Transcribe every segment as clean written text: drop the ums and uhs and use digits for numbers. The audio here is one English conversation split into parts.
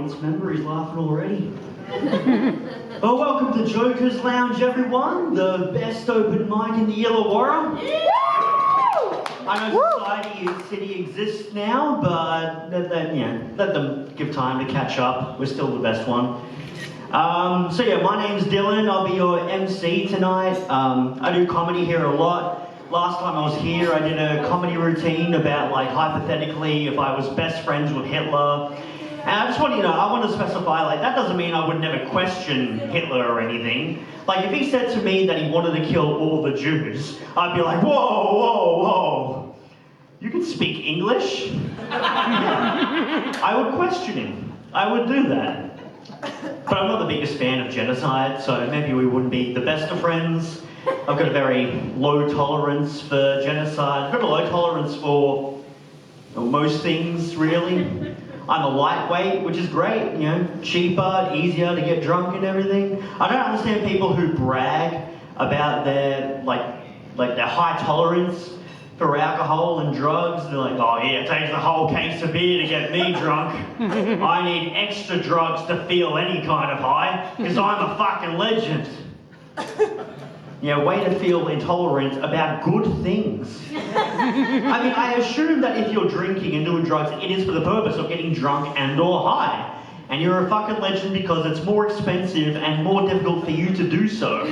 audience member, he's laughing already. Well, welcome to Joker's Lounge, everyone. The best open mic in the Illawarra. I know society and city exists now, but let them give time to catch up. We're still the best one. So yeah, my name's Dylan. I'll be your MC tonight. I do comedy here a lot. Last time I was here, I did a comedy routine about, like, hypothetically, if I was best friends with Hitler. And I just want you to know, I want to specify, like, that doesn't mean I would never question Hitler or anything. Like, if he said to me that he wanted to kill all the Jews, I'd be like, whoa, whoa, whoa. You can speak English? I would question him. I would do that. But I'm not the biggest fan of genocide, so maybe we wouldn't be the best of friends. I've got a very low tolerance for genocide. I've got a low tolerance for most things, really. I'm a lightweight, which is great, you know, cheaper, easier to get drunk and everything. I don't understand people who brag about their, their high tolerance for alcohol and drugs. They're like, oh yeah, it takes a whole case of beer to get me drunk. I need extra drugs to feel any kind of high, because I'm a fucking legend. Yeah, way to feel intolerant about good things. I mean, I assume that if you're drinking and doing drugs, it is for the purpose of getting drunk and or high. And you're a fucking legend because it's more expensive and more difficult for you to do so.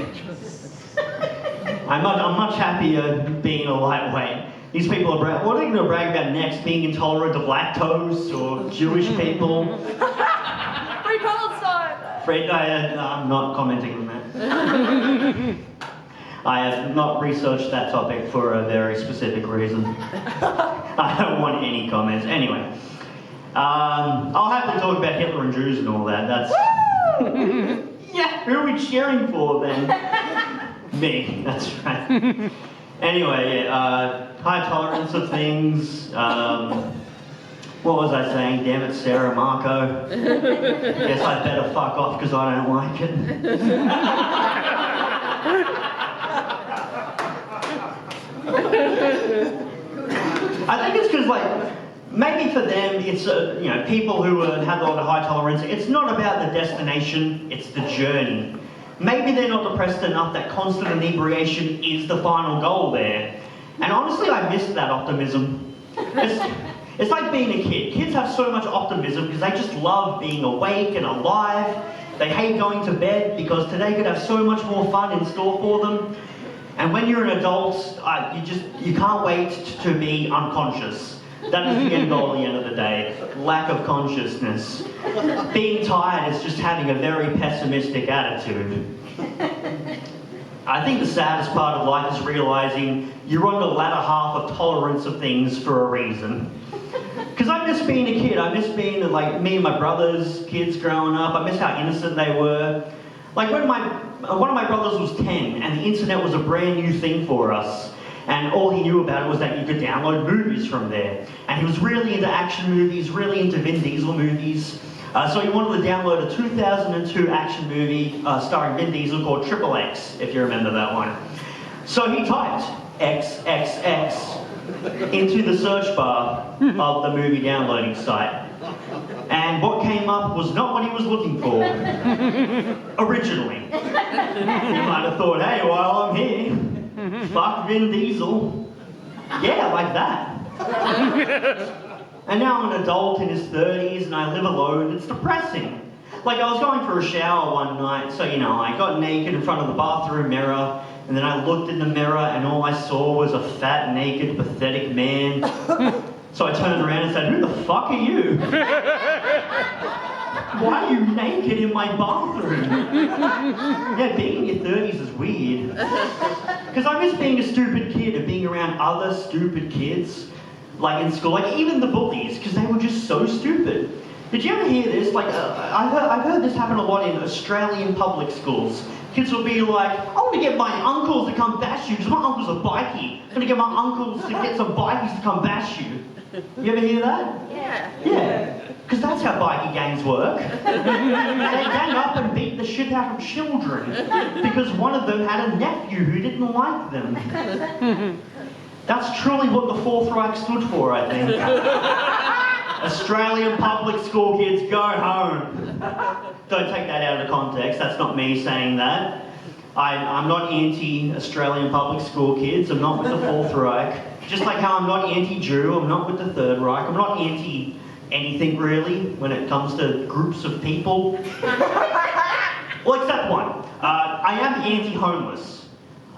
I'm much happier being a lightweight. These people are what are they going to brag about next? Being intolerant of lactose or Jewish people? Free Palestine! I'm not commenting on that. I have not researched that topic for a very specific reason. I don't want any comments. Anyway, I'll happily talk about Hitler and Jews and all that. That's yeah. Who are we cheering for then? Me. That's right. Anyway, high tolerance of things. What was I saying? Damn it, Sarah Marco. Guess I'd better fuck off because I don't like it. I think it's because, maybe for them, it's, people who have a lot of high tolerance, it's not about the destination, it's the journey. Maybe they're not depressed enough that constant inebriation is the final goal there. And honestly, I miss that optimism. It's like being a kid. Kids have so much optimism because they just love being awake and alive. They hate going to bed because today could have so much more fun in store for them. And when you're an adult, you can't wait to be unconscious. That is the end goal at the end of the day. Lack of consciousness. Being tired is just having a very pessimistic attitude. I think the saddest part of life is realizing you're on the latter half of tolerance of things for a reason. Because I miss being a kid. I miss being like me and my brothers, kids growing up. I miss how innocent they were. Like when one of my brothers was 10 and the internet was a brand new thing for us. And all he knew about it was that you could download movies from there. And he was really into action movies, really into Vin Diesel movies. So he wanted to download a 2002 action movie starring Vin Diesel called XXX, if you remember that one. So he typed XXX into the search bar of the movie downloading site. And what came up was not what he was looking for, originally. You might have thought, hey, while I'm here, fuck Vin Diesel. Yeah, like that. And now I'm an adult in his 30s and I live alone. It's depressing. Like, I was going for a shower one night, so, I got naked in front of the bathroom mirror, and then I looked in the mirror and all I saw was a fat, naked, pathetic man. So I turned around and said, who the fuck are you? Why are you naked in my bathroom? Yeah, being in your 30s is weird. Because I miss being a stupid kid and being around other stupid kids. Like in school, like even the bullies, because they were just so stupid. Did you ever hear this? I've heard this happen a lot in Australian public schools. Kids will be like, I want to get my uncles to come bash you, because my uncle's a Bikey. I'm going to get my uncles to get some Bikies to come bash you. You ever hear that? Yeah. Yeah. Because that's how bikie gangs work. They gang up and beat the shit out of children because one of them had a nephew who didn't like them. That's truly what the Fourth Reich stood for, I think. Australian public school kids, go home. Don't take that out of context, that's not me saying that. I'm not anti-Australian public school kids, I'm not with the Fourth Reich. Just like how I'm not anti-Jew, I'm not with the Third Reich, I'm not anti-anything really when it comes to groups of people. Well, except one. I am anti-homeless.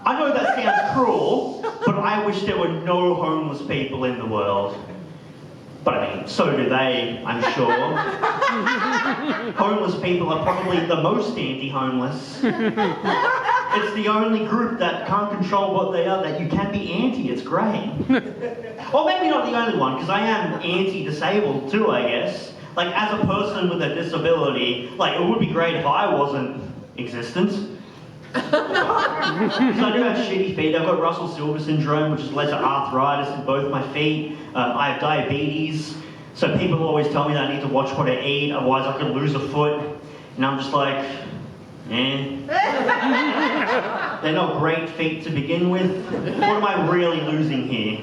I know that sounds cruel, but I wish there were no homeless people in the world. But I mean, so do they, I'm sure. Homeless people are probably the most anti-homeless. It's the only group that can't control what they are that you can be anti, it's great. Or maybe not the only one, because I am anti-disabled too, I guess. Like, as a person with a disability, like, it would be great if I wasn't existent. Because I do have shitty feet. I've got Russell Silver syndrome, which has led to arthritis in both my feet. I have diabetes, so people always tell me that I need to watch what I eat, otherwise I could lose a foot. And I'm just like, they're not great feet to begin with. What am I really losing here?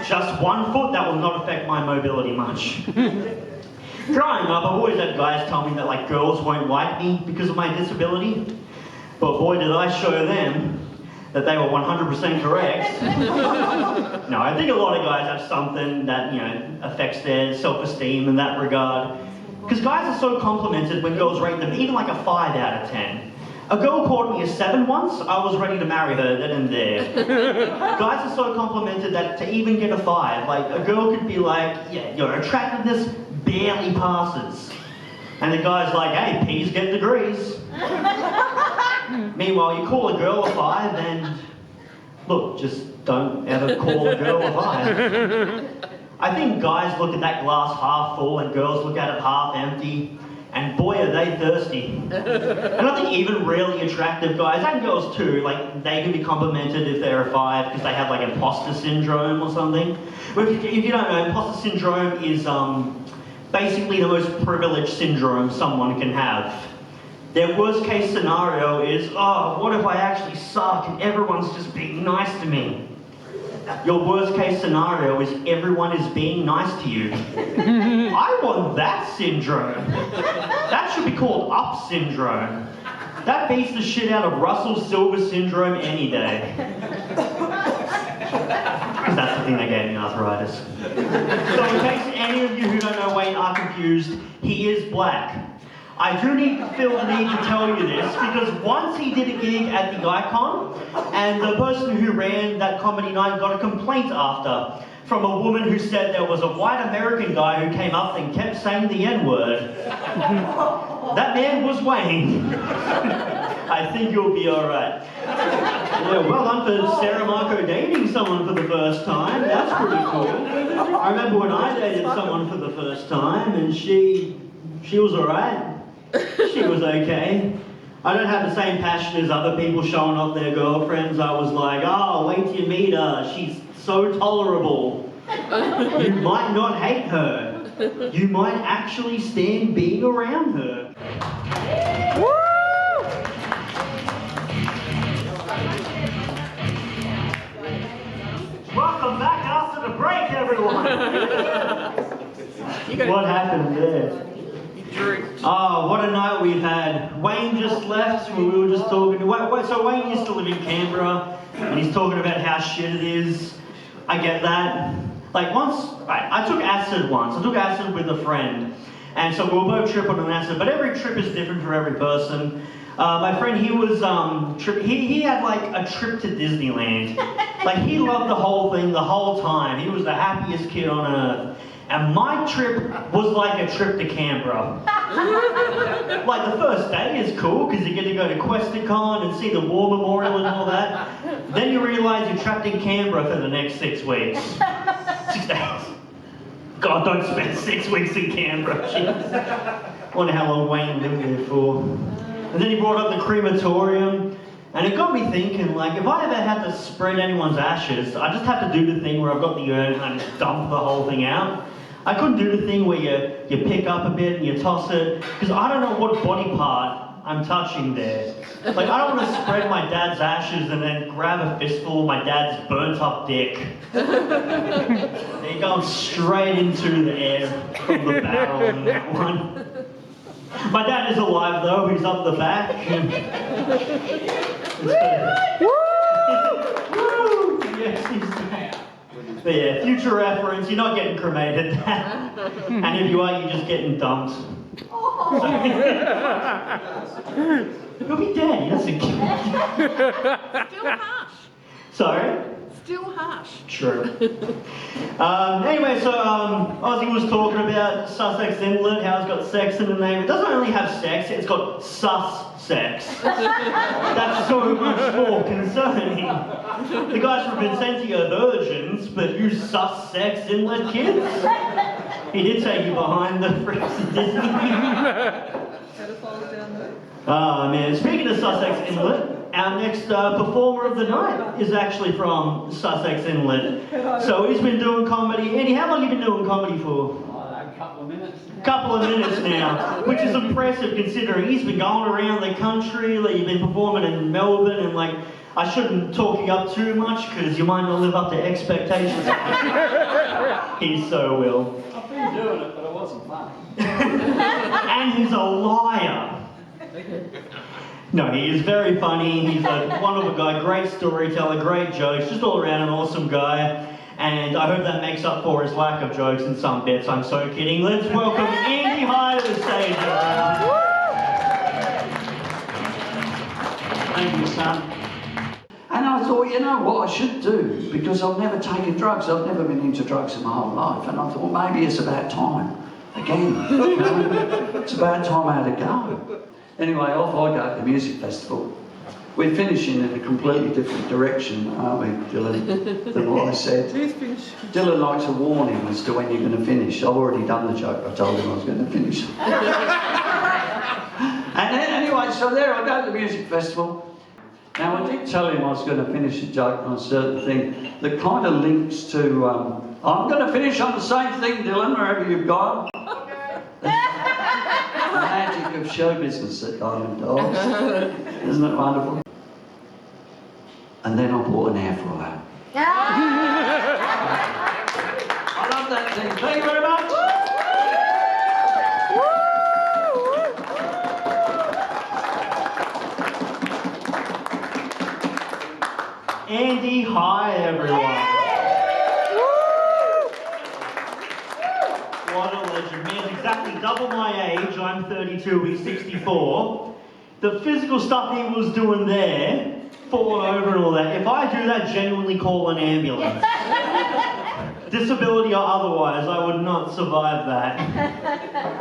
Just one foot? That will not affect my mobility much. Growing up, I've always had guys tell me that like girls won't like me because of my disability. But boy, did I show them that they were 100% correct. No, I think a lot of guys have something that, you know, affects their self-esteem in that regard. Because guys are so complimented when girls rate them even like a 5 out of 10. A girl called me a 7 once, I was ready to marry her then and there. Guys are so complimented that to even get a 5, like a girl could be like, yeah, your attractiveness barely passes. And the guy's like, hey, P's get degrees. Meanwhile, you call a girl a 5 and, look, just don't ever call a girl a 5. I think guys look at that glass half full and girls look at it half empty. And boy, are they thirsty. And I think even really attractive guys, and girls too, like, they can be complimented if they're a 5 because they have like imposter syndrome or something. But if you don't know, imposter syndrome is basically the most privileged syndrome someone can have. Their worst case scenario is, oh, what if I actually suck and everyone's just being nice to me? Your worst case scenario is everyone is being nice to you. I want that syndrome. That should be called up syndrome. That beats the shit out of Russell Silver syndrome any day. Because that's the thing that gave me arthritis. So in case any of you who don't know Wayne are confused, he is black. I do feel the need to tell you this because once he did a gig at the Icon and the person who ran that comedy night got a complaint after from a woman who said there was a white American guy who came up and kept saying the N-word. That man was Wayne. I think you'll be alright. Yeah, well done for Sarah Marco dating someone for the first time. That's pretty cool. I remember when I dated someone for the first time and she was alright. She was okay. I don't have the same passion as other people showing off their girlfriends. I was like, oh, wait till you meet her. She's so tolerable. You might not hate her. You might actually stand being around her. Woo! Welcome back after the break, everyone. What happened there? Oh, what a night we've had. Wayne just left when we were just talking. So Wayne used to live in Canberra, and he's talking about how shit it is. I get that. Like once, right, I took acid once. I took acid with a friend. And so we were both tripping on acid, but every trip is different for every person. My friend, he was, he had like a trip to Disneyland. Like he loved the whole thing the whole time. He was the happiest kid on earth. And my trip was like a trip to Canberra. Like the first day is cool because you get to go to Questacon and see the War Memorial and all that. Then you realise you're trapped in Canberra for the next 6 weeks. 6 days. God, don't spend 6 weeks in Canberra. Jeez. I wonder how long Wayne lived there for. And then he brought up the crematorium. And it got me thinking, like, if I ever had to spread anyone's ashes, I just have to do the thing where I've got the urn and I just dump the whole thing out. I couldn't do the thing where you pick up a bit and you toss it, because I don't know what body part I'm touching there. Like, I don't want to spread my dad's ashes and then grab a fistful of my dad's burnt up dick. They're going straight into the air from the barrel in that one. My dad is alive though, he's up the back. Yes, he's there. But yeah, future reference, you're not getting cremated. And if you are, you're just getting dumped. He'll be dead, he doesn't care. Still harsh. Sorry? Still harsh. True. Anyway, so Ozzy was talking about Sussex Inlet, how it's got sex in the name. It doesn't only have sex, it's got sus sex. That's so much more concerning. The guys from Vincentia are virgins, but you sus sex Inlet kids? He did take you behind the freaks of Disney. Pedophiles down there. Oh man, speaking of Sussex Inlet, our next performer of the night is actually from Sussex Inlet. So he's been doing comedy. Andy, how long have you been doing comedy for? A couple of minutes. Couple of minutes now, which is impressive considering he's been going around the country, like he's been performing in Melbourne, and like, I shouldn't talk you up too much because you might not live up to expectations. He so will. I've been doing it, but it wasn't fun. And he's a liar. No, he is very funny. He's a wonderful guy, great storyteller, great jokes, just all around an awesome guy. And I hope that makes up for his lack of jokes in some bits. I'm so kidding. Let's welcome Andy High to the stage, everyone. Thank you, son. And I thought, you know what I should do? Because I've never taken drugs. I've never been into drugs in my whole life. And I thought, maybe it's about time. Again. It's about time I had a go. Anyway, off I go to the music festival. We're finishing in a completely different direction, aren't we, Dylan, than what I said. Dylan likes a warning as to when you're going to finish. I've already done the joke. I told him I was going to finish. And then, anyway, so there I go to the music festival. Now, I did tell him I was going to finish a joke on a certain thing that kind of links to... I'm going to finish on the same thing, Dylan, wherever you've gone. The magic of show business at Diamond Dogs. Isn't it wonderful? And then I bought an air fryer. I love that thing. Thank you very much. Andy High, everyone. What a legend. Man's exactly double my age. I'm 32, he's 64. The physical stuff he was doing there, falling over and all that, if I do that, genuinely call an ambulance. Disability or otherwise, I would not survive that.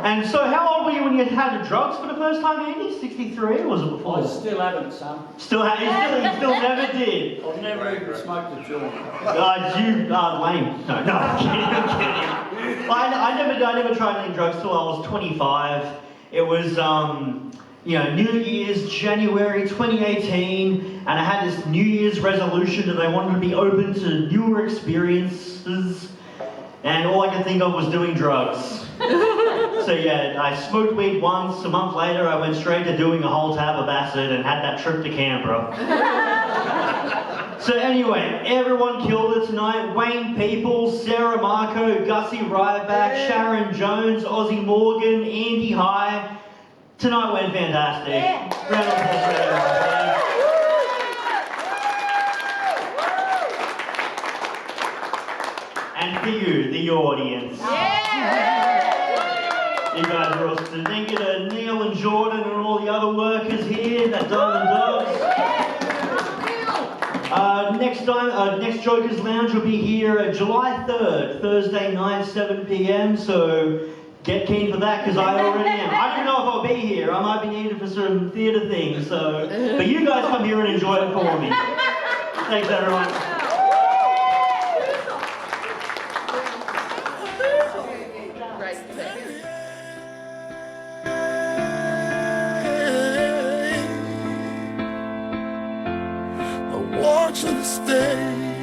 And so how old were you when you had drugs for the first time, Andy? 63, or was it before? I still haven't, son. You still never did. I've never even smoked a joint. You are lame. No, I'm kidding. I never tried any drugs till I was 25. It was, New Year's, January 2018, and I had this New Year's resolution that I wanted to be open to newer experiences, and all I could think of was doing drugs. So yeah, I smoked weed once. A month later, I went straight to doing a whole tab of acid and had that trip to Canberra. So anyway, everyone killed it tonight. Wayne Peoples, Sarah Marco, Gussie Ryback, Sharon Jones, Ozzy Morgan, Andy High. Tonight went fantastic. Round of applause for everyone, please. And for you, the audience. You guys are awesome. Thank you to Neil and Jordan and all the other workers here at Diamond Dogs. Next Jokers Lounge will be here July 3rd, Thursday night, 7 p.m. So get keen for that because I already am. I don't know if I'll be here. I might be needed for some theatre things. So, but you guys come here and enjoy it for me. Thanks, everyone. Great, thanks. I watch on the stage.